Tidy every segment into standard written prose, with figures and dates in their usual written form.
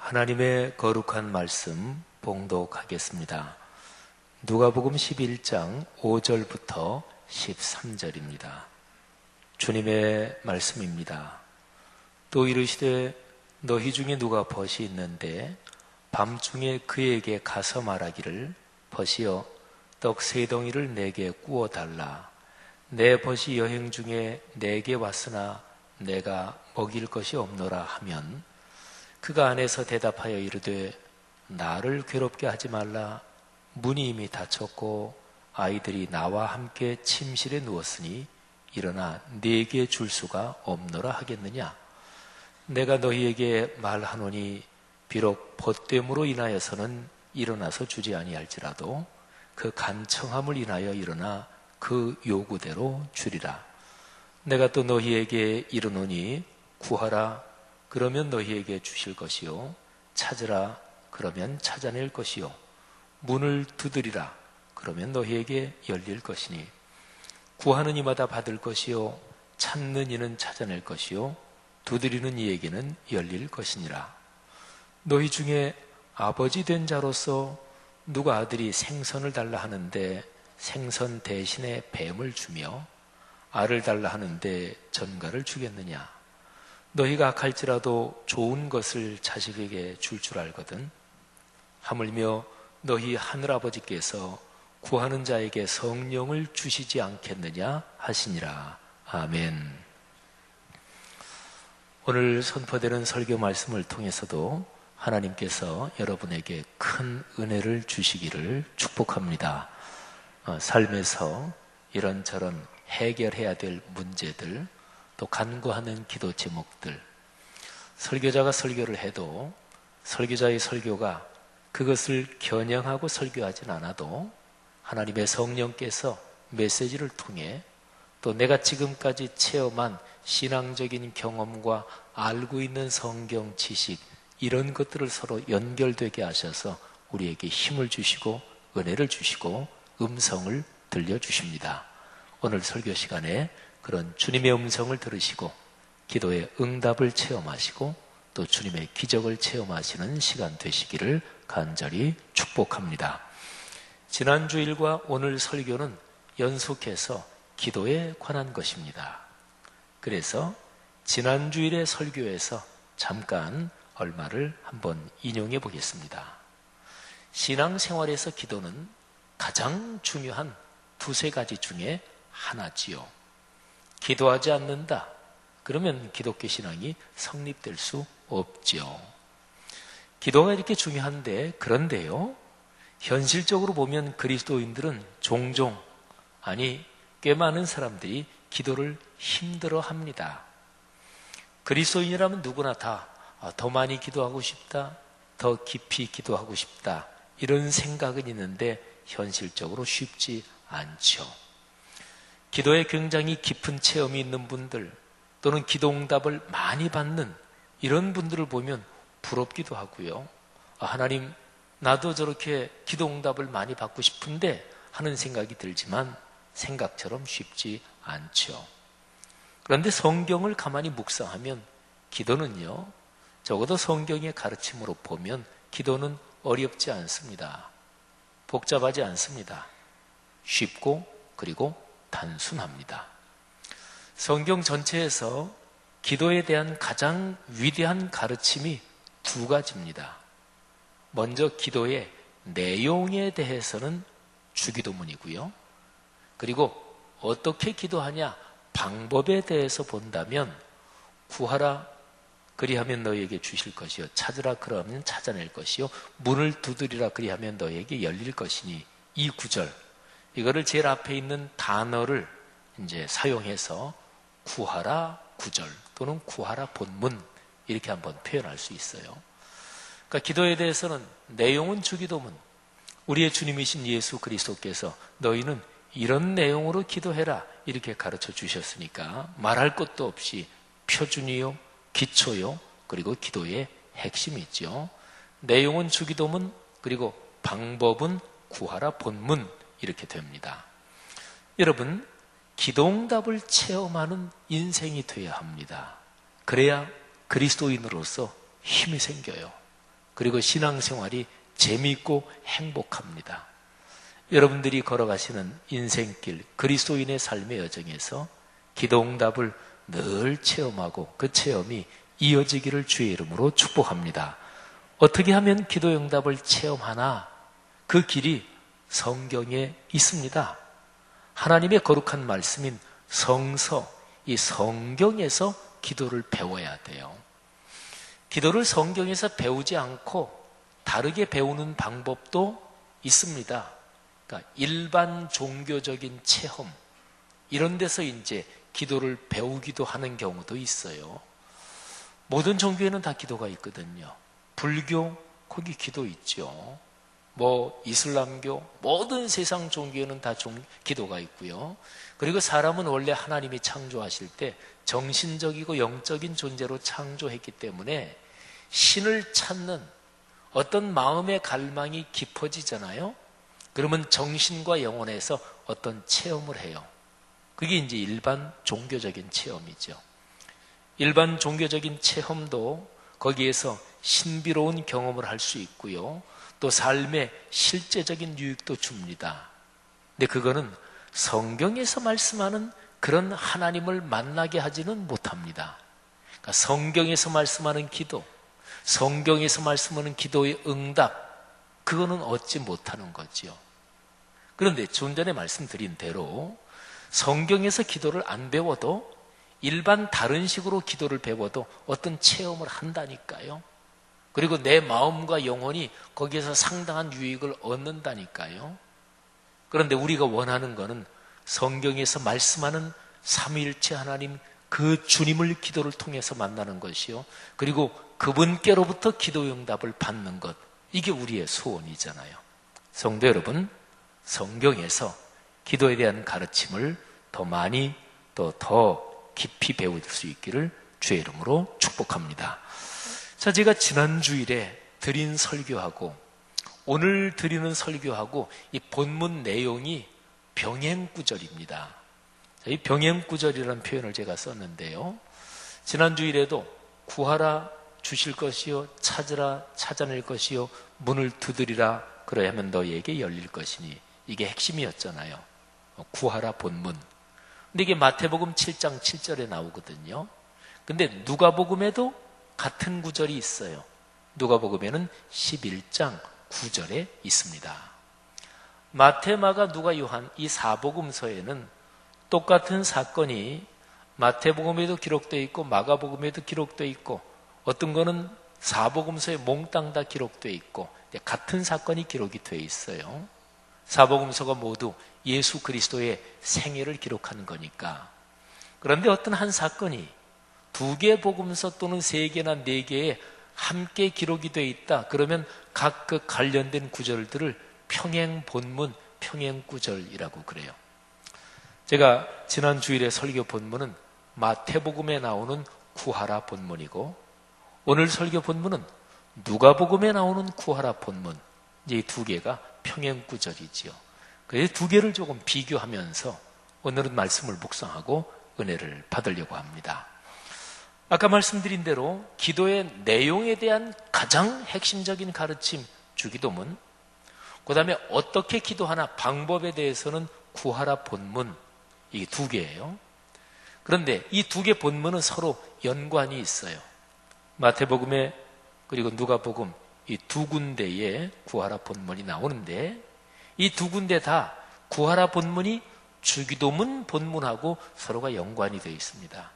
하나님의 거룩한 말씀 봉독하겠습니다. 누가복음 11장 5절부터 13절입니다. 주님의 말씀입니다. 또 이르시되 너희 중에 누가 벗이 있는데 밤중에 그에게 가서 말하기를 벗이여 떡 3덩이를 내게 구워 달라. 내 벗이 여행 중에 내게 왔으나 내가 먹일 것이 없노라 하면 그가 안에서 대답하여 이르되 나를 괴롭게 하지 말라. 문이 이미 닫혔고 아이들이 나와 함께 침실에 누웠으니 일어나 네게 줄 수가 없노라 하겠느냐. 내가 너희에게 말하노니 비록 벗됨으로 인하여서는 일어나서 주지 아니할지라도 그 간청함을 인하여 일어나 그 요구대로 주리라. 내가 또 너희에게 이르노니 구하라 그러면 너희에게 주실 것이요 찾으라 그러면 찾아낼 것이요 문을 두드리라 그러면 너희에게 열릴 것이니 구하는 이마다 받을 것이요 찾는 이는 찾아낼 것이요 두드리는 이에게는 열릴 것이니라. 너희 중에 아버지 된 자로서 누가 아들이 생선을 달라 하는데 생선 대신에 뱀을 주며 알을 달라 하는데 전갈을 주겠느냐. 너희가 악할지라도 좋은 것을 자식에게 줄 알거든. 하물며 너희 하늘아버지께서 구하는 자에게 성령을 주시지 않겠느냐 하시니라. 아멘. 오늘 선포되는 설교 말씀을 통해서도 하나님께서 여러분에게 큰 은혜를 주시기를 축복합니다. 삶에서 이런저런 해결해야 될 문제들, 또 간구하는 기도 제목들, 설교자가 설교를 해도 설교자의 설교가 그것을 겨냥하고 설교하진 않아도 하나님의 성령께서 메시지를 통해 또 내가 지금까지 체험한 신앙적인 경험과 알고 있는 성경 지식, 이런 것들을 서로 연결되게 하셔서 우리에게 힘을 주시고 은혜를 주시고 음성을 들려주십니다. 오늘 설교 시간에 그런 주님의 음성을 들으시고 기도의 응답을 체험하시고 또 주님의 기적을 체험하시는 시간 되시기를 간절히 축복합니다. 지난 주일과 오늘 설교는 연속해서 기도에 관한 것입니다. 그래서 지난 주일의 설교에서 잠깐 얼마를 한번 인용해 보겠습니다. 신앙생활에서 기도는 가장 중요한 2-3가지 중에 하나지요. 기도하지 않는다 그러면 기독교 신앙이 성립될 수 없지요. 기도가 이렇게 중요한데, 그런데요, 현실적으로 보면 그리스도인들은 종종, 아니 꽤 많은 사람들이 기도를 힘들어합니다. 그리스도인이라면 누구나 다 더 많이 기도하고 싶다, 더 깊이 기도하고 싶다, 이런 생각은 있는데 현실적으로 쉽지 않죠. 기도에 굉장히 깊은 체험이 있는 분들, 또는 기도 응답을 많이 받는 이런 분들을 보면 부럽기도 하고요. 하나님, 나도 저렇게 기도 응답을 많이 받고 싶은데 하는 생각이 들지만 생각처럼 쉽지 않죠. 그런데 성경을 가만히 묵상하면 기도는요, 적어도 성경의 가르침으로 보면 기도는 어렵지 않습니다. 복잡하지 않습니다. 쉽고 그리고 단순합니다. 성경 전체에서 기도에 대한 가장 위대한 가르침이 2가지입니다. 먼저 기도의 내용에 대해서는 주기도문이고요. 그리고 어떻게 기도하냐 방법에 대해서 본다면 구하라 그리하면 너희에게 주실 것이요 찾으라 그러면 찾아낼 것이요 문을 두드리라 그리하면 너희에게 열릴 것이니, 이 구절, 이거를 제일 앞에 있는 단어를 이제 사용해서 구하라 구절 또는 구하라 본문, 이렇게 한번 표현할 수 있어요. 그러니까 기도에 대해서는 내용은 주기도문, 우리의 주님이신 예수 그리스도께서 너희는 이런 내용으로 기도해라 이렇게 가르쳐 주셨으니까 말할 것도 없이 표준이요 기초요 그리고 기도의 핵심이 있죠. 내용은 주기도문, 그리고 방법은 구하라 본문, 이렇게 됩니다. 여러분, 기도응답을 체험하는 인생이 되어야 합니다. 그래야 그리스도인으로서 힘이 생겨요. 그리고 신앙생활이 재미있고 행복합니다. 여러분들이 걸어가시는 인생길, 그리스도인의 삶의 여정에서 기도응답을 늘 체험하고 그 체험이 이어지기를 주의 이름으로 축복합니다. 어떻게 하면 기도응답을 체험하나? 그 길이 성경에 있습니다. 하나님의 거룩한 말씀인 성서, 이 성경에서 기도를 배워야 돼요. 기도를 성경에서 배우지 않고 다르게 배우는 방법도 있습니다. 그러니까 일반 종교적인 체험, 이런 데서 이제 기도를 배우기도 하는 경우도 있어요. 모든 종교에는 다 기도가 있거든요. 불교, 거기 기도 있죠. 이슬람교, 모든 세상 종교에는 다 기도가 있고요. 그리고 사람은 원래 하나님이 창조하실 때 정신적이고 영적인 존재로 창조했기 때문에 신을 찾는 어떤 마음의 갈망이 깊어지잖아요. 그러면 정신과 영혼에서 어떤 체험을 해요. 그게 이제 일반 종교적인 체험이죠. 일반 종교적인 체험도 거기에서 신비로운 경험을 할 수 있고요. 또 삶의 실제적인 유익도 줍니다. 근데 그거는 성경에서 말씀하는 그런 하나님을 만나게 하지는 못합니다. 그러니까 성경에서 말씀하는 기도, 성경에서 말씀하는 기도의 응답, 그거는 얻지 못하는 거지요. 그런데 좀 전에 말씀드린 대로 성경에서 기도를 안 배워도 일반 다른 식으로 기도를 배워도 어떤 체험을 한다니까요. 그리고 내 마음과 영혼이 거기에서 상당한 유익을 얻는다니까요. 그런데 우리가 원하는 것은 성경에서 말씀하는 삼위일체 하나님, 그 주님을 기도를 통해서 만나는 것이요. 그리고 그분께로부터 기도 응답을 받는 것, 이게 우리의 소원이잖아요. 성도 여러분, 성경에서 기도에 대한 가르침을 더 많이 또 더 깊이 배울 수 있기를 주의 이름으로 축복합니다. 자, 제가 지난 주일에 드린 설교하고 오늘 드리는 설교하고 이 본문 내용이 병행구절입니다. 이 병행구절이라는 표현을 제가 썼는데요. 지난 주일에도 구하라 주실 것이요, 찾으라 찾아낼 것이요, 문을 두드리라 그러야면 너희에게 열릴 것이니, 이게 핵심이었잖아요. 구하라 본문. 근데 이게 마태복음 7장 7절에 나오거든요. 근데 누가복음에도 같은 구절이 있어요. 누가복음에는 11장 9절에 있습니다. 마태, 마가, 누가, 요한 이 사복음서에는 똑같은 사건이 마태복음에도 기록되어 있고 마가복음에도 기록되어 있고 어떤 거는 사복음서에 몽땅 다 기록되어 있고 같은 사건이 기록이 되어 있어요. 사복음서가 모두 예수 그리스도의 생애를 기록하는 거니까. 그런데 어떤 한 사건이 두 개 복음서 또는 세 개나 네 개에 함께 기록이 되어 있다. 그러면 각 그 관련된 구절들을 평행 본문, 평행 구절이라고 그래요. 제가 지난 주일에 설교 본문은 마태복음에 나오는 구하라 본문이고, 오늘 설교 본문은 누가복음에 나오는 구하라 본문, 이제 이 두 개가 평행 구절이지요. 그래서 두 개를 조금 비교하면서 오늘은 말씀을 묵상하고 은혜를 받으려고 합니다. 아까 말씀드린 대로 기도의 내용에 대한 가장 핵심적인 가르침, 주기도문, 그 다음에 어떻게 기도하나 방법에 대해서는 구하라 본문, 이 두 개예요. 그런데 이 두 개 본문은 서로 연관이 있어요. 마태복음에 그리고 누가복음 이 두 군데에 구하라 본문이 나오는데, 이 두 군데 다 구하라 본문이 주기도문 본문하고 서로가 연관이 되어 있습니다.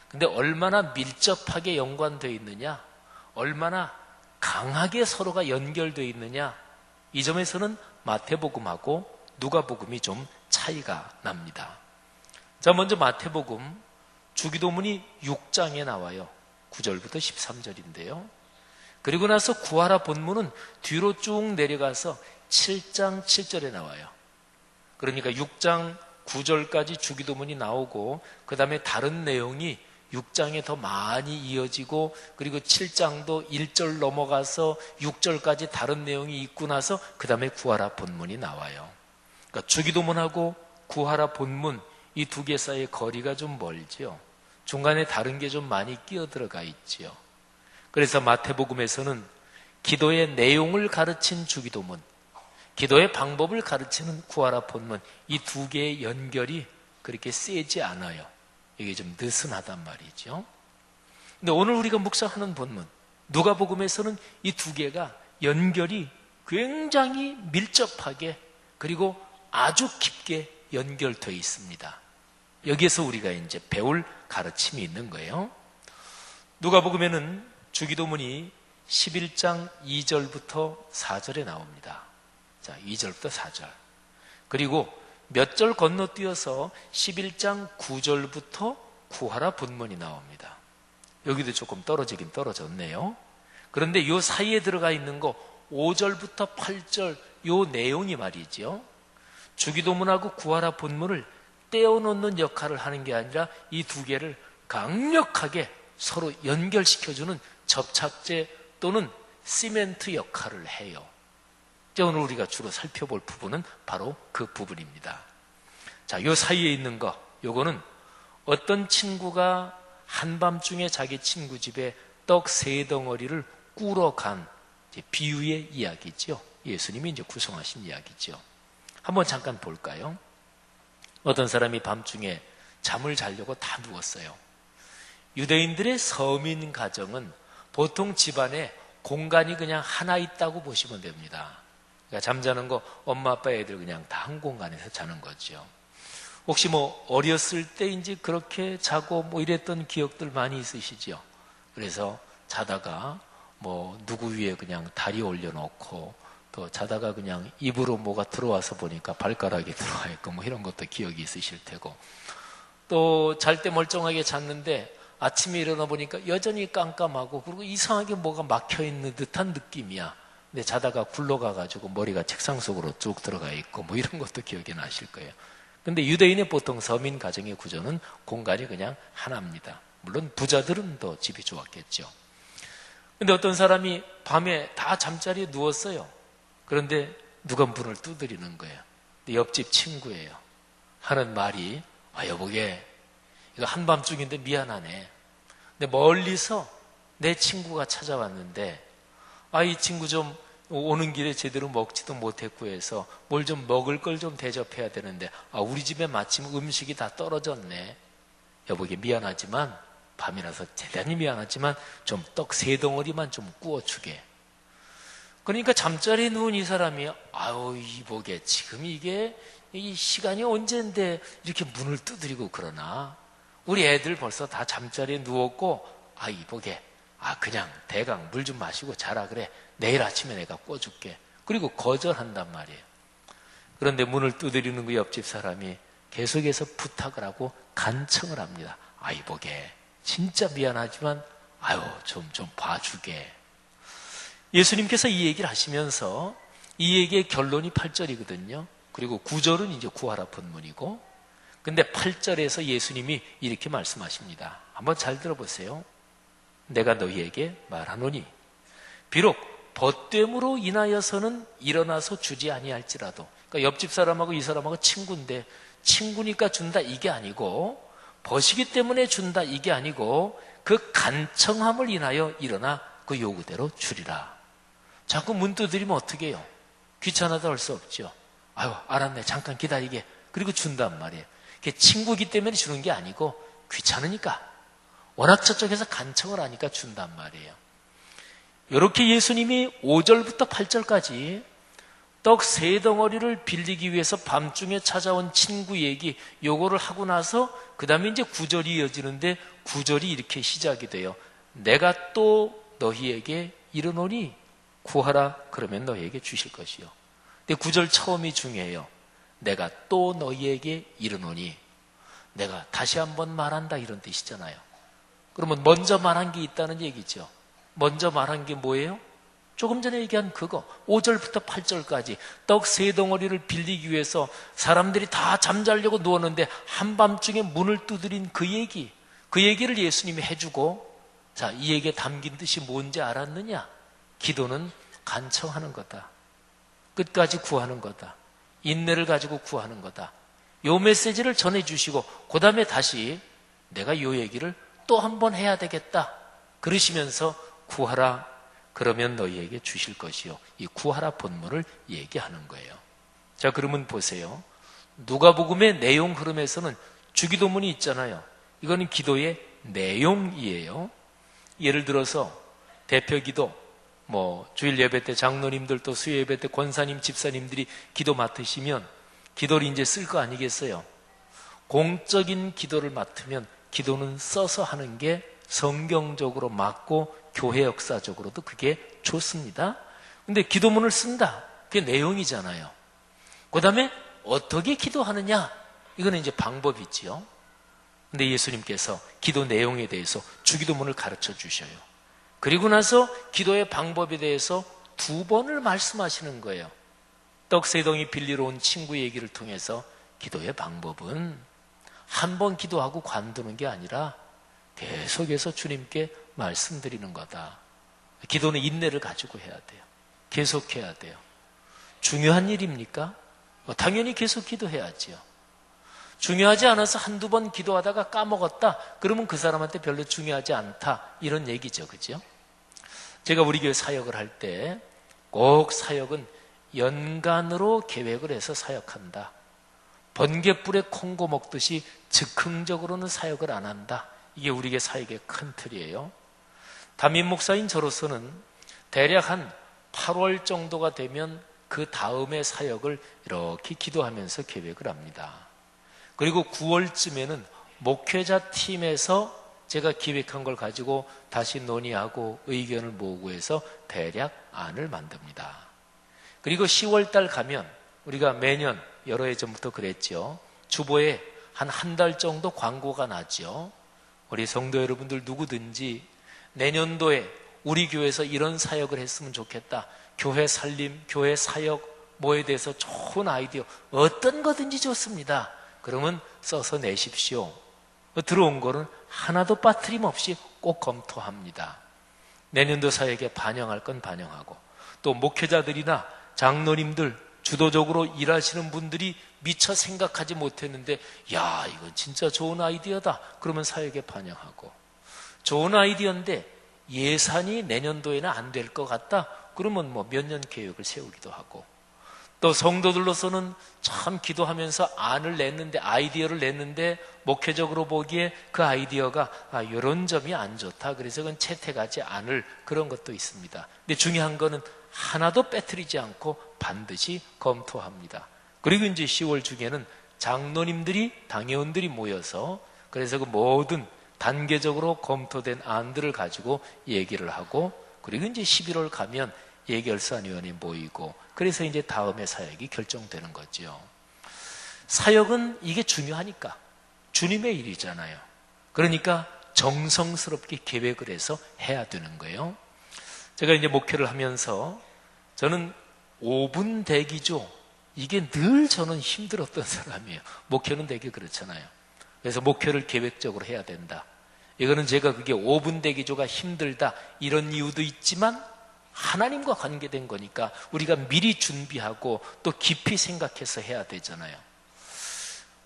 근데 얼마나 밀접하게 연관되어 있느냐, 얼마나 강하게 서로가 연결되어 있느냐, 이 점에서는 마태복음하고 누가복음이 좀 차이가 납니다. 자, 먼저 마태복음 주기도문이 6장에 나와요. 9절부터 13절인데요. 그리고 나서 구하라 본문은 뒤로 쭉 내려가서 7장 7절에 나와요. 그러니까 6장 9절까지 주기도문이 나오고 그 다음에 다른 내용이 6장에 더 많이 이어지고, 그리고 7장도 1절 넘어가서 6절까지 다른 내용이 있고 나서 그 다음에 구하라 본문이 나와요. 그러니까 주기도문하고 구하라 본문 이 두 개 사이의 거리가 좀 멀지요. 중간에 다른 게 좀 많이 끼어 들어가 있지요. 그래서 마태복음에서는 기도의 내용을 가르친 주기도문, 기도의 방법을 가르치는 구하라 본문, 이 두 개의 연결이 그렇게 세지 않아요. 이게 좀 느슨하단 말이죠. 근데 오늘 우리가 묵상하는 본문, 누가복음에서는 이 두 개가 연결이 굉장히 밀접하게 그리고 아주 깊게 연결되어 있습니다. 여기에서 우리가 이제 배울 가르침이 있는 거예요. 누가복음에는 주기도문이 11장 2절부터 4절에 나옵니다. 자, 2절부터 4절. 그리고 몇 절 건너뛰어서 11장 9절부터 구하라 본문이 나옵니다. 여기도 조금 떨어지긴 떨어졌네요. 그런데 이 사이에 들어가 있는 거 5절부터 8절 이 내용이 말이죠. 주기도문하고 구하라 본문을 떼어놓는 역할을 하는 게 아니라 이 두 개를 강력하게 서로 연결시켜주는 접착제 또는 시멘트 역할을 해요. 오늘 우리가 주로 살펴볼 부분은 바로 그 부분입니다. 자, 요 사이에 있는 거, 요거는 어떤 친구가 한밤중에 자기 친구 집에 떡 3덩어리를 꾸러 간 비유의 이야기죠. 예수님이 이제 구성하신 이야기죠. 한번 잠깐 볼까요? 어떤 사람이 밤중에 잠을 자려고 다 누웠어요. 유대인들의 서민 가정은 보통 집안에 공간이 그냥 하나 있다고 보시면 됩니다. 그러니까 잠자는 거 엄마 아빠 애들 그냥 다 한 공간에서 자는 거죠. 혹시 어렸을 때 이제 그렇게 자고 이랬던 기억들 많이 있으시죠? 그래서 자다가 누구 위에 그냥 다리 올려놓고 또 자다가 그냥 입으로 뭐가 들어와서 보니까 발가락이 들어와 있고 이런 것도 기억이 있으실 테고, 또 잘 때 멀쩡하게 잤는데 아침에 일어나 보니까 여전히 깜깜하고 그리고 이상하게 뭐가 막혀있는 듯한 느낌이야. 근데 자다가 굴러가가지고 머리가 책상 속으로 쭉 들어가 있고 이런 것도 기억이 나실 거예요. 근데 유대인의 보통 서민 가정의 구조는 공간이 그냥 하나입니다. 물론 부자들은 더 집이 좋았겠죠. 근데 어떤 사람이 밤에 다 잠자리에 누웠어요. 그런데 누가 문을 두드리는 거예요. 옆집 친구예요. 하는 말이, 여보게, 이거 한밤중인데 미안하네. 근데 멀리서 내 친구가 찾아왔는데, 이 친구 좀 오는 길에 제대로 먹지도 못했고 해서 뭘 좀 먹을 걸 좀 대접해야 되는데, 우리 집에 마침 음식이 다 떨어졌네. 여보게 미안하지만, 밤이라서 대단히 미안하지만 좀 떡 3덩어리만 좀 구워주게. 그러니까 잠자리에 누운 이 사람이 이보게 지금 이게 이 시간이 언젠데 이렇게 문을 두드리고 그러나, 우리 애들 벌써 다 잠자리에 누웠고 이보게 그냥 대강 물 좀 마시고 자라 그래. 내일 아침에 내가 구워줄게. 그리고 거절한단 말이에요. 그런데 문을 두드리는 그 옆집 사람이 계속해서 부탁을 하고 간청을 합니다. 이보게 진짜 미안하지만 좀 봐주게. 예수님께서 이 얘기를 하시면서 이 얘기의 결론이 8절이거든요. 그리고 9절은 이제 구하라 본문이고, 근데 8절에서 예수님이 이렇게 말씀하십니다. 한번 잘 들어보세요. 내가 너희에게 말하노니 비록 벗됨으로 인하여서는 일어나서 주지 아니할지라도, 그러니까 옆집 사람하고 이 사람하고 친구인데 친구니까 준다 이게 아니고, 벗이기 때문에 준다 이게 아니고, 그 간청함을 인하여 일어나 그 요구대로 주리라. 자꾸 문 두드리면 어떻게 해요? 귀찮아도 할 수 없죠. 알았네, 잠깐 기다리게. 그리고 준단 말이에요. 그게 친구이기 때문에 주는 게 아니고 귀찮으니까, 워낙 저쪽에서 간청을 하니까 준단 말이에요. 이렇게 예수님이 5절부터 8절까지 떡 3덩어리를 빌리기 위해서 밤중에 찾아온 친구 얘기, 요거를 하고 나서 그 다음에 이제 9절이 이어지는데 9절이 이렇게 시작이 돼요. 내가 또 너희에게 이르노니 구하라 그러면 너희에게 주실 것이요. 근데 9절 처음이 중요해요. 내가 또 너희에게 이르노니, 내가 다시 한번 말한다 이런 뜻이잖아요. 그러면 먼저 말한 게 있다는 얘기죠. 먼저 말한 게 뭐예요? 조금 전에 얘기한 그거 5절부터 8절까지 떡 3덩어리를 빌리기 위해서 사람들이 다 잠자려고 누웠는데 한밤중에 문을 두드린 그 얘기를 예수님이 해주고, 자, 이 얘기에 담긴 뜻이 뭔지 알았느냐? 기도는 간청하는 거다. 끝까지 구하는 거다. 인내를 가지고 구하는 거다. 요 메시지를 전해주시고 그 다음에 다시 내가 요 얘기를 또 한 번 해야 되겠다 그러시면서 구하라 그러면 너희에게 주실 것이요. 이 구하라 본문을 얘기하는 거예요. 자, 그러면 보세요. 누가복음의 내용 흐름에서는 주기도문이 있잖아요. 이거는 기도의 내용이에요. 예를 들어서 대표기도, 주일 예배 때 장로님들 또 수요 예배 때 권사님, 집사님들이 기도 맡으시면 기도를 이제 쓸 거 아니겠어요? 공적인 기도를 맡으면 기도는 써서 하는 게 성경적으로 맞고 교회 역사적으로도 그게 좋습니다. 근데 기도문을 쓴다. 그게 내용이잖아요. 그 다음에 어떻게 기도하느냐? 이거는 이제 방법이지요. 근데 예수님께서 기도 내용에 대해서 주기도문을 가르쳐 주셔요. 그리고 나서 기도의 방법에 대해서 2번을 말씀하시는 거예요. 떡 3덩이 빌리러 온 친구 얘기를 통해서 기도의 방법은 한 번 기도하고 관두는 게 아니라 계속해서 주님께 말씀드리는 거다. 기도는 인내를 가지고 해야 돼요. 계속해야 돼요. 중요한 일입니까? 당연히 계속 기도해야지요. 중요하지 않아서 한두 번 기도하다가 까먹었다. 그러면 그 사람한테 별로 중요하지 않다. 이런 얘기죠. 그죠? 제가 우리 교회 사역을 할 때 꼭 사역은 연간으로 계획을 해서 사역한다. 번갯불에 콩고 먹듯이 즉흥적으로는 사역을 안 한다. 이게 우리 교회 사역의 큰 틀이에요. 담임 목사인 저로서는 대략 한 8월 정도가 되면 그 다음에 사역을 이렇게 기도하면서 계획을 합니다. 그리고 9월쯤에는 목회자 팀에서 제가 기획한 걸 가지고 다시 논의하고 의견을 모으고 해서 대략 안을 만듭니다. 그리고 10월 달 가면 우리가 매년 여러 해 전부터 그랬죠. 주보에 한 달 정도 광고가 나죠. 우리 성도 여러분들 누구든지 내년도에 우리 교회에서 이런 사역을 했으면 좋겠다. 교회 살림, 교회 사역 뭐에 대해서 좋은 아이디어 어떤 거든지 좋습니다. 그러면 써서 내십시오. 들어온 거는 하나도 빠트림 없이 꼭 검토합니다. 내년도 사역에 반영할 건 반영하고 또 목회자들이나 장로님들 주도적으로 일하시는 분들이 미처 생각하지 못했는데 야 이건 진짜 좋은 아이디어다. 그러면 사역에 반영하고 좋은 아이디어인데 예산이 내년도에는 안 될 것 같다. 그러면 몇 년 계획을 세우기도 하고 또 성도들로서는 참 기도하면서 안을 냈는데 아이디어를 냈는데 목회적으로 보기에 그 아이디어가 이런 점이 안 좋다. 그래서 그건 채택하지 않을 그런 것도 있습니다. 근데 중요한 거는 하나도 빼뜨리지 않고 반드시 검토합니다. 그리고 이제 10월 중에는 장로님들이 당회원들이 모여서 그래서 그 모든 단계적으로 검토된 안들을 가지고 얘기를 하고 그리고 이제 11월 가면 예결산위원회 모이고 그래서 이제 다음에 사역이 결정되는 거죠. 사역은 이게 중요하니까 주님의 일이잖아요. 그러니까 정성스럽게 계획을 해서 해야 되는 거예요. 제가 이제 목회를 하면서 저는 5분 대기조 이게 늘 저는 힘들었던 사람이에요. 목회는 되게 그렇잖아요. 그래서 목회를 계획적으로 해야 된다. 이거는 제가 그게 5분 대기조가 힘들다 이런 이유도 있지만 하나님과 관계된 거니까 우리가 미리 준비하고 또 깊이 생각해서 해야 되잖아요.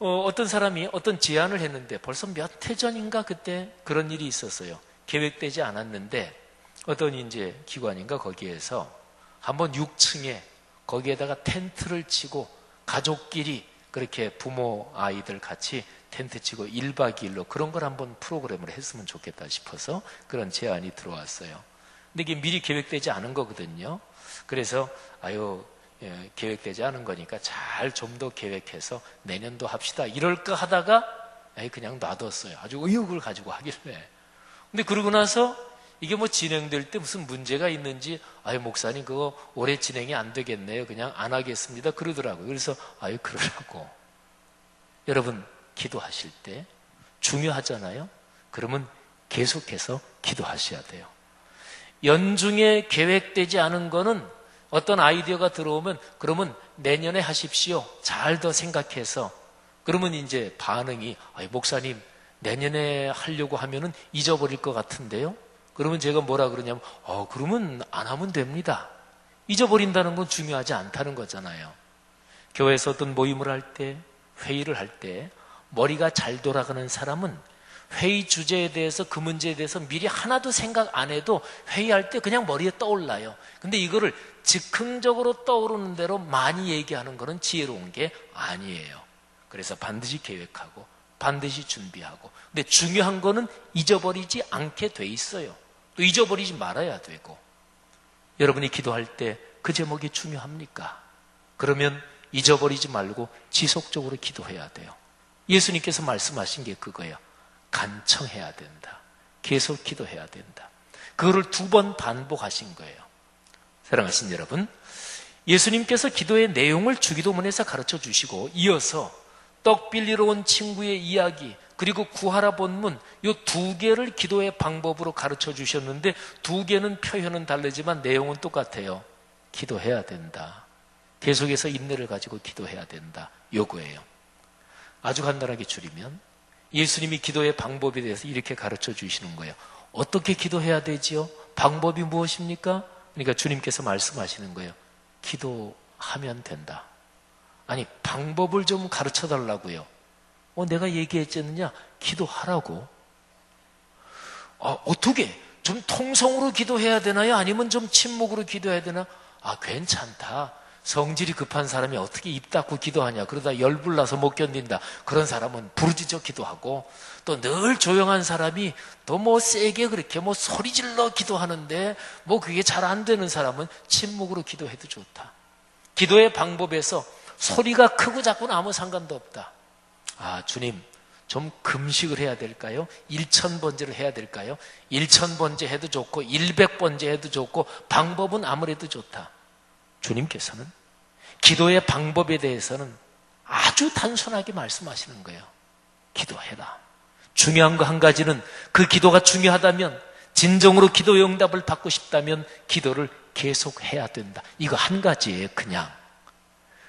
어떤 사람이 어떤 제안을 했는데 벌써 몇 해 전인가 그때 그런 일이 있었어요. 계획되지 않았는데 어떤 이제 기관인가 거기에서 한번 6층에 거기에다가 텐트를 치고 가족끼리 그렇게 부모 아이들 같이 텐트 치고 1박 2일로 그런 걸 한번 프로그램을 했으면 좋겠다 싶어서 그런 제안이 들어왔어요. 근데 이게 미리 계획되지 않은 거거든요. 그래서 계획되지 않은 거니까 잘 좀 더 계획해서 내년도 합시다 이럴까 하다가 그냥 놔뒀어요. 아주 의욕을 가지고 하길래. 근데 그러고 나서 이게 진행될 때 무슨 문제가 있는지 목사님 그거 올해 진행이 안 되겠네요. 그냥 안 하겠습니다. 그러더라고요. 그래서 그러라고. 여러분 기도하실 때 중요하잖아요. 그러면 계속해서 기도하셔야 돼요. 연중에 계획되지 않은 거는 어떤 아이디어가 들어오면 그러면 내년에 하십시오. 잘 더 생각해서 그러면 이제 반응이 목사님 내년에 하려고 하면은 잊어버릴 것 같은데요. 그러면 제가 뭐라 그러냐면 그러면 안 하면 됩니다. 잊어버린다는 건 중요하지 않다는 거잖아요. 교회에서 어떤 모임을 할 때 회의를 할 때 머리가 잘 돌아가는 사람은 회의 주제에 대해서 그 문제에 대해서 미리 하나도 생각 안 해도 회의할 때 그냥 머리에 떠올라요. 근데 이거를 즉흥적으로 떠오르는 대로 많이 얘기하는 거는 지혜로운 게 아니에요. 그래서 반드시 계획하고 반드시 준비하고, 근데 중요한 거는 잊어버리지 않게 돼 있어요. 또 잊어버리지 말아야 되고. 여러분이 기도할 때 그 제목이 중요합니까? 그러면 잊어버리지 말고 지속적으로 기도해야 돼요. 예수님께서 말씀하신 게 그거예요. 간청해야 된다. 계속 기도해야 된다. 그거를 2번 반복하신 거예요. 사랑하신 여러분, 예수님께서 기도의 내용을 주기도문에서 가르쳐 주시고, 이어서 떡 빌리러 온 친구의 이야기, 그리고 구하라 본문, 이 2개를 기도의 방법으로 가르쳐 주셨는데, 2개는 표현은 다르지만 내용은 똑같아요. 기도해야 된다. 계속해서 인내를 가지고 기도해야 된다. 요거예요. 아주 간단하게 줄이면 예수님이 기도의 방법에 대해서 이렇게 가르쳐 주시는 거예요. 어떻게 기도해야 되지요? 방법이 무엇입니까? 그러니까 주님께서 말씀하시는 거예요. 기도하면 된다. 아니, 방법을 좀 가르쳐 달라고요. 내가 얘기했잖느냐? 기도하라고. 어떻게? 좀 통성으로 기도해야 되나요? 아니면 좀 침묵으로 기도해야 되나? 괜찮다. 성질이 급한 사람이 어떻게 입 닫고 기도하냐? 그러다 열불나서 못 견딘다. 그런 사람은 부르짖어 기도하고, 또 늘 조용한 사람이 또 세게 그렇게 소리 질러 기도하는데 그게 잘 안 되는 사람은 침묵으로 기도해도 좋다. 기도의 방법에서 소리가 크고 작고는 아무 상관도 없다. 주님, 좀 금식을 해야 될까요? 1000번제를 해야 될까요? 1000번제 해도 좋고 100번제 해도 좋고, 방법은 아무래도 좋다. 주님께서는 기도의 방법에 대해서는 아주 단순하게 말씀하시는 거예요. 기도해라. 중요한 거 한 가지는, 그 기도가 중요하다면, 진정으로 기도의 응답을 받고 싶다면 기도를 계속해야 된다. 이거 한 가지예요, 그냥.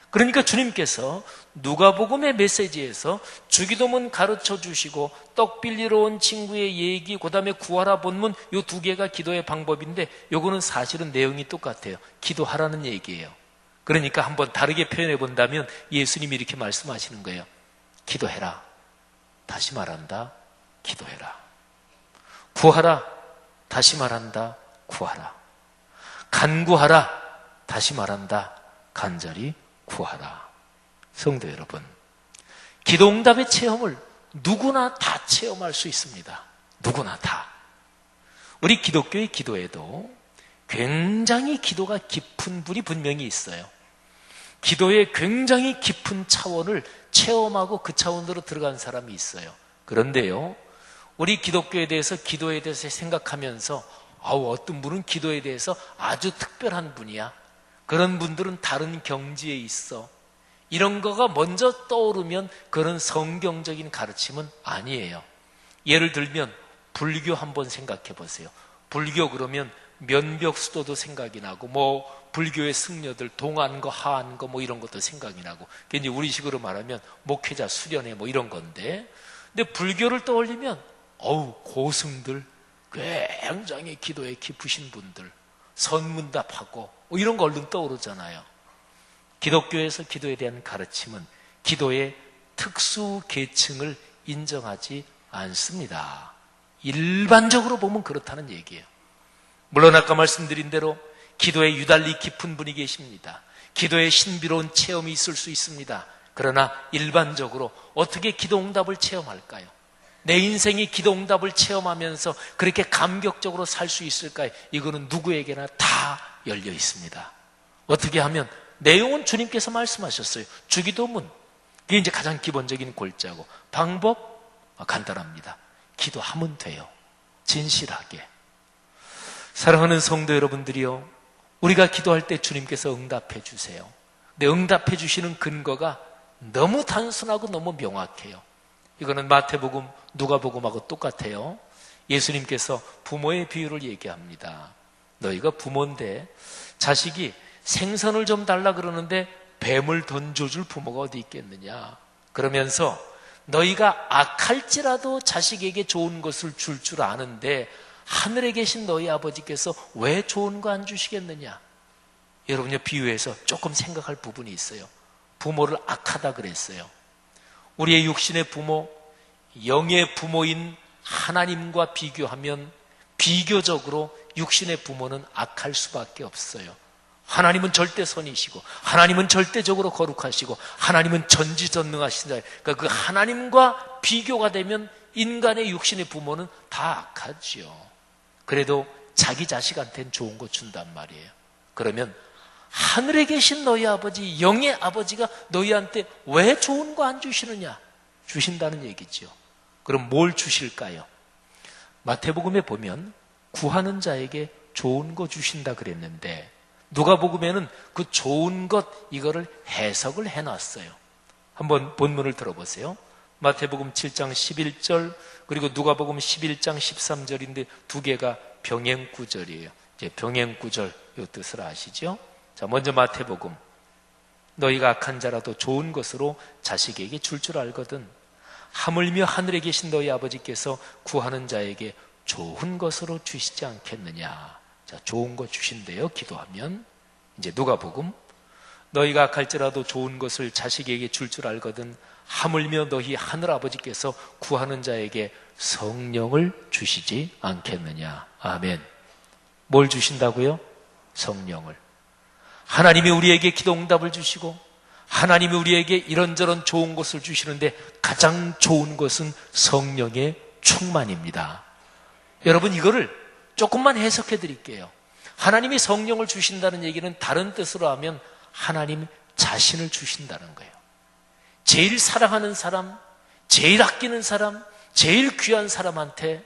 그러니까 주님께서 누가복음의 메시지에서 주기도문 가르쳐 주시고, 떡 빌리러 온 친구의 얘기, 그 다음에 구하라 본문, 이 2개가 기도의 방법인데, 요거는 사실은 내용이 똑같아요. 기도하라는 얘기예요. 그러니까 한번 다르게 표현해 본다면 예수님이 이렇게 말씀하시는 거예요. 기도해라. 다시 말한다. 기도해라. 구하라. 다시 말한다. 구하라. 간구하라. 다시 말한다. 간절히 구하라. 성도 여러분, 기도응답의 체험을 누구나 다 체험할 수 있습니다. 누구나 다. 우리 기독교의 기도에도 굉장히 기도가 깊은 분이 분명히 있어요. 기도의 굉장히 깊은 차원을 체험하고 그 차원으로 들어간 사람이 있어요. 그런데요, 우리 기독교에 대해서, 기도에 대해서 생각하면서 어떤 분은 기도에 대해서 아주 특별한 분이야, 그런 분들은 다른 경지에 있어, 이런 거가 먼저 떠오르면 그런 성경적인 가르침은 아니에요. 예를 들면 불교 한번 생각해 보세요. 불교 그러면 면벽수도도 생각이 나고, 불교의 승려들 동한 거 하한 거 이런 것도 생각이 나고, 그게 이제 우리식으로 말하면 목회자 수련회 이런 건데, 근데 불교를 떠올리면 고승들, 굉장히 기도에 깊으신 분들, 선문답하고 이런 거 얼른 떠오르잖아요. 기독교에서 기도에 대한 가르침은 기도의 특수 계층을 인정하지 않습니다. 일반적으로 보면 그렇다는 얘기예요. 물론 아까 말씀드린 대로 기도에 유달리 깊은 분이 계십니다. 기도에 신비로운 체험이 있을 수 있습니다. 그러나 일반적으로 어떻게 기도응답을 체험할까요? 내 인생이 기도응답을 체험하면서 그렇게 감격적으로 살 수 있을까요? 이거는 누구에게나 다 열려 있습니다. 어떻게 하면, 내용은 주님께서 말씀하셨어요. 주기도문, 그게 이제 가장 기본적인 골자고, 방법 간단합니다. 기도하면 돼요. 진실하게. 사랑하는 성도 여러분들이요, 우리가 기도할 때 주님께서 응답해 주세요. 근데 응답해 주시는 근거가 너무 단순하고 너무 명확해요. 이거는 마태복음, 누가복음하고 똑같아요. 예수님께서 부모의 비유를 얘기합니다. 너희가 부모인데 자식이 생선을 좀 달라 그러는데 뱀을 던져줄 부모가 어디 있겠느냐. 그러면서 너희가 악할지라도 자식에게 좋은 것을 줄 줄 아는데 하늘에 계신 너희 아버지께서 왜 좋은 거 안 주시겠느냐. 여러분요, 비유에서 조금 생각할 부분이 있어요. 부모를 악하다 그랬어요. 우리의 육신의 부모, 영의 부모인 하나님과 비교하면 비교적으로 육신의 부모는 악할 수밖에 없어요. 하나님은 절대 선이시고 하나님은 절대적으로 거룩하시고 하나님은 전지전능하신 자. 그러니까 그 하나님과 비교가 되면 인간의 육신의 부모는 다 악하지요. 그래도 자기 자식한테는 좋은 거 준단 말이에요. 그러면 하늘에 계신 너희 아버지, 영의 아버지가 너희한테 왜 좋은 거 안 주시느냐? 주신다는 얘기죠. 그럼 뭘 주실까요? 마태복음에 보면 구하는 자에게 좋은 거 주신다 그랬는데 누가복음에는 그 좋은 것 이거를 해석을 해놨어요. 한번 본문을 들어보세요. 마태복음 7장 11절 그리고 누가복음 11장 13절인데 두 개가 병행구절이에요. 이제 병행구절 이 뜻을 아시죠? 자, 먼저 마태복음. 너희가 악한 자라도 좋은 것으로 자식에게 줄 알거든 하물며 하늘에 계신 너희 아버지께서 구하는 자에게 좋은 것으로 주시지 않겠느냐. 자, 좋은 거 주신대요. 기도하면. 이제 누가복음. 너희가 악할지라도 좋은 것을 자식에게 줄 알거든 하물며 너희 하늘아버지께서 구하는 자에게 성령을 주시지 않겠느냐. 아멘. 뭘 주신다고요? 성령을. 하나님이 우리에게 기도응답을 주시고 하나님이 우리에게 이런저런 좋은 것을 주시는데 가장 좋은 것은 성령의 충만입니다. 여러분 이거를 조금만 해석해 드릴게요. 하나님이 성령을 주신다는 얘기는 다른 뜻으로 하면 하나님 자신을 주신다는 거예요. 제일 사랑하는 사람, 제일 아끼는 사람, 제일 귀한 사람한테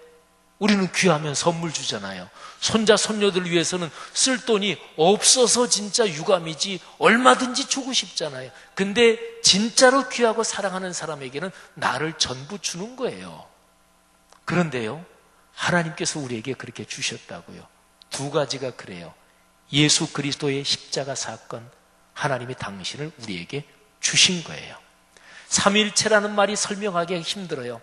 우리는 귀하면 선물 주잖아요. 손자, 손녀들 위해서는 쓸 돈이 없어서 진짜 유감이지 얼마든지 주고 싶잖아요. 근데 진짜로 귀하고 사랑하는 사람에게는 나를 전부 주는 거예요. 그런데요, 하나님께서 우리에게 그렇게 주셨다고요. 두 가지가 그래요. 예수 그리스도의 십자가 사건, 하나님이 당신을 우리에게 주신 거예요. 삼위일체라는 말이 설명하기 힘들어요.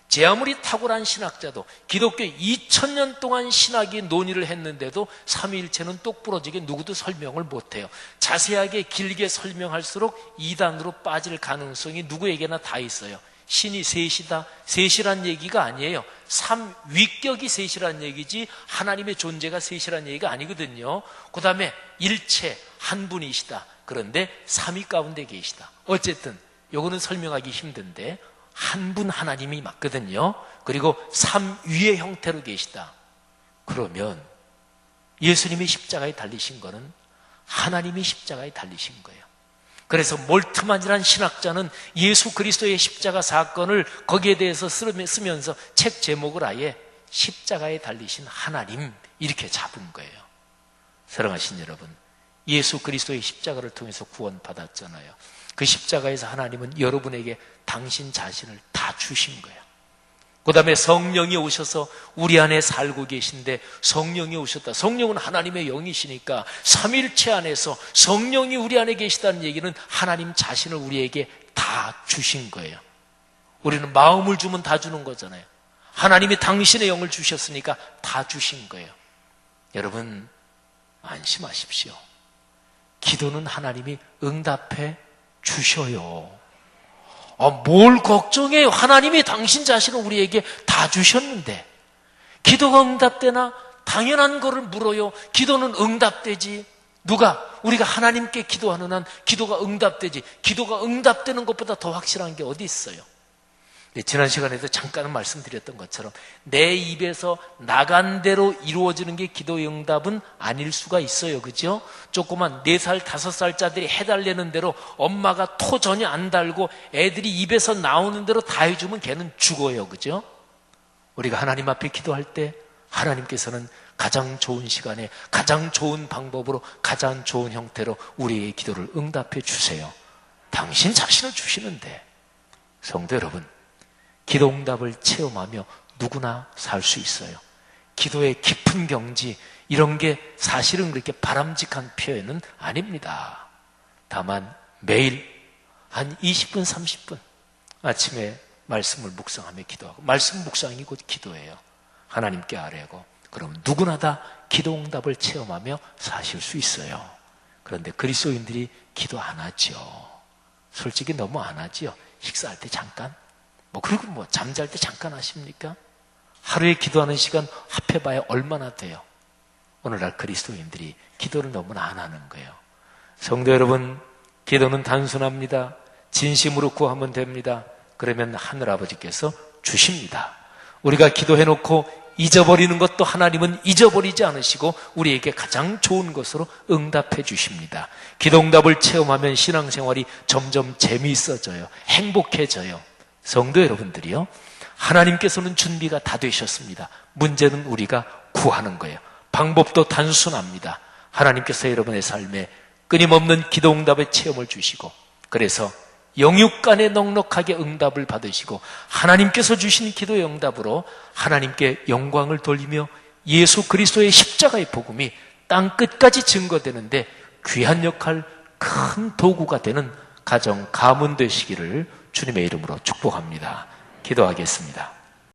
제 아무리 탁월한 신학자도 기독교 2000년 동안 신학이 논의를 했는데도 삼위일체는 똑부러지게 누구도 설명을 못해요. 자세하게 길게 설명할수록 이단으로 빠질 가능성이 누구에게나 다 있어요. 신이 셋이다, 셋이란 얘기가 아니에요. 삼위격이 셋이란 얘기지 하나님의 존재가 셋이란 얘기가 아니거든요. 그 다음에 일체 한 분이시다. 그런데 삼위 가운데 계시다. 어쨌든 요거는 설명하기 힘든데 한 분 하나님이 맞거든요. 그리고 삼위의 형태로 계시다. 그러면 예수님이 십자가에 달리신 거는 하나님이 십자가에 달리신 거예요. 그래서 몰트만이라는 신학자는 예수 그리스도의 십자가 사건을 거기에 대해서 쓰면서 책 제목을 아예 십자가에 달리신 하나님 이렇게 잡은 거예요. 사랑하신 여러분, 예수 그리스도의 십자가를 통해서 구원받았잖아요. 그 십자가에서 하나님은 여러분에게 당신 자신을 다 주신 거예요. 그 다음에 성령이 오셔서 우리 안에 살고 계신데 성령이 오셨다. 성령은 하나님의 영이시니까 삼위일체 안에서 성령이 우리 안에 계시다는 얘기는 하나님 자신을 우리에게 다 주신 거예요. 우리는 마음을 주면 다 주는 거잖아요. 하나님이 당신의 영을 주셨으니까 다 주신 거예요. 여러분 안심하십시오. 기도는 하나님이 응답해 주셔요. 뭘 걱정해요? 하나님이 당신 자신을 우리에게 다 주셨는데 기도가 응답되나? 당연한 거를 물어요. 기도는 응답되지. 누가? 우리가 하나님께 기도하는 한 기도가 응답되지. 기도가 응답되는 것보다 더 확실한 게 어디 있어요? 지난 시간에도 잠깐 말씀드렸던 것처럼 내 입에서 나간 대로 이루어지는 게 기도의 응답은 아닐 수가 있어요. 그죠? 조그만 4살, 5살짜들이 해달라는 대로 엄마가 토 전혀 안 달고 애들이 입에서 나오는 대로 다 해주면 걔는 죽어요. 그죠? 우리가 하나님 앞에 기도할 때 하나님께서는 가장 좋은 시간에 가장 좋은 방법으로 가장 좋은 형태로 우리의 기도를 응답해 주세요. 당신 자신을 주시는데 성도 여러분, 기도 응답을 체험하며 누구나 살 수 있어요. 기도의 깊은 경지 이런 게 사실은 그렇게 바람직한 표현은 아닙니다. 다만 매일 한 20분 30분 아침에 말씀을 묵상하며 기도하고 말씀 묵상이 곧 기도예요. 하나님께 아뢰고 그럼 누구나 다 기도 응답을 체험하며 사실 수 있어요. 그런데 그리스도인들이 기도 안 하죠. 솔직히 너무 안 하죠. 식사할 때 잠깐 그리고 잠잘 때 잠깐 하십니까? 하루에 기도하는 시간 합해봐야 얼마나 돼요? 오늘날 그리스도인들이 기도를 너무나 안 하는 거예요. 성도 여러분, 기도는 단순합니다. 진심으로 구하면 됩니다. 그러면 하늘아버지께서 주십니다. 우리가 기도해놓고 잊어버리는 것도 하나님은 잊어버리지 않으시고 우리에게 가장 좋은 것으로 응답해 주십니다. 기도응답을 체험하면 신앙생활이 점점 재미있어져요. 행복해져요. 성도 여러분들이요, 하나님께서는 준비가 다 되셨습니다. 문제는 우리가 구하는 거예요. 방법도 단순합니다. 하나님께서 여러분의 삶에 끊임없는 기도응답의 체험을 주시고, 그래서 영육간에 넉넉하게 응답을 받으시고 하나님께서 주신 기도의 응답으로 하나님께 영광을 돌리며 예수 그리스도의 십자가의 복음이 땅 끝까지 증거되는데 귀한 역할, 큰 도구가 되는 가정 가문 되시기를 주님의 이름으로 축복합니다. 기도하겠습니다.